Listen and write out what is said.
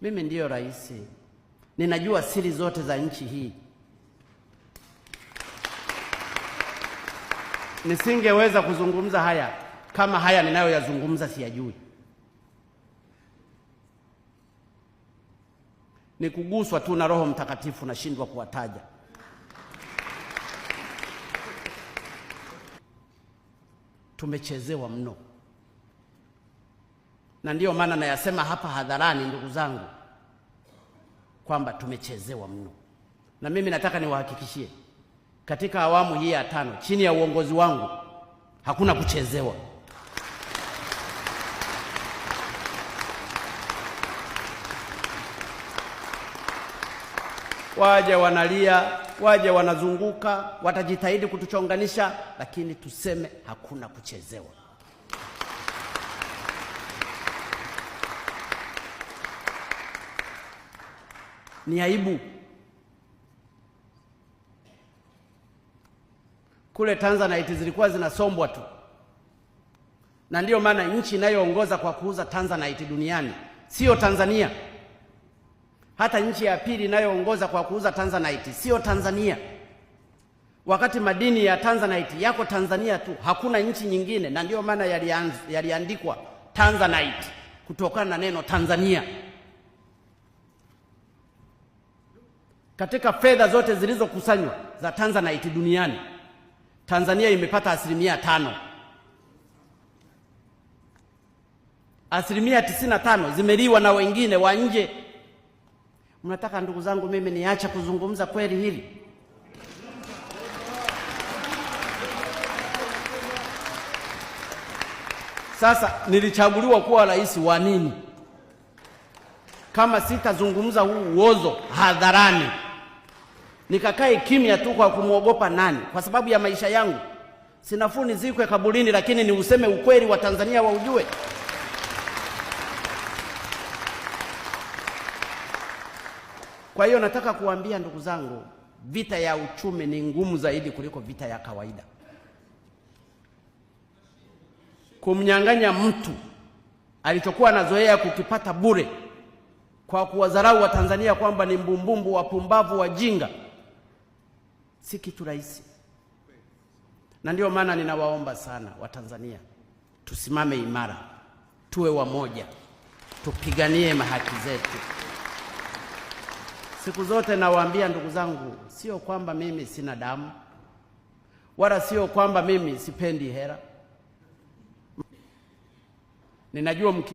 Mimi ndiyo rais, ninajua siri zote za nchi hii. Nisingeweza kuzungumza haya kama haya ninayoyazungumza siyajui. Ni kuguswa tu na Roho Mtakatifu nashindwa kuwataja. Tumechezewa mno, na ndiyo maana nayasema hapa hadharani, ndugu zangu, kwamba tumechezewa mno. Na mimi nataka niwahakikishie, katika awamu hii ya 5 chini ya uongozi wangu hakuna kuchezewa. Waje wanalia, waje wanazunguka, watajitahidi kutuchonganisha, lakini tuseme hakuna kuchezewa. Ni aibu. Kule Tanzanite zilikuwa zinasombwa tu, na ndiyo maana nchi inayoongoza kwa kuuza Tanzanite duniani sio Tanzania. Hata nchi ya pili inayoongoza kwa kuuza Tanzanite sio Tanzania, wakati madini ya Tanzanite yako Tanzania tu, hakuna nchi nyingine. Na ndiyo maana yaliandikwa Tanzanite kutokana na neno Tanzania. Katika fedha zote zilizokusanywa za Tanzanite duniani, Tanzania imepata 5%. 95% zimeliwa na wengine wa nje. Mnataka ndugu zangu mimi niache kuzungumza kweli hili? Sasa nilichaguliwa kuwa rais wa nini kama sitazungumza huu uozo hadharani? Nikakae kimya tu kwa kumwogopa nani? Kwa sababu ya maisha yangu sinafuu nizikwe kaburini, lakini ni useme ukweli wa Tanzania waujue. Kwa hiyo nataka kuambia ndugu zangu, vita ya uchumi ni ngumu zaidi kuliko vita ya kawaida. Kumnyang'anya mtu alichokuwa anazoea kukipata bure kwa kuwadharau wa Tanzania kwamba ni mbumbumbu, wapumbavu, wajinga, si kitu rahisi. Na ndio maana ninawaomba sana Watanzania, tusimame imara, tuwe wamoja, tupiganie haki zetu. Siku zote nawaambia ndugu zangu, sio kwamba mimi sina damu, wala sio kwamba mimi sipendi hera. Ninajua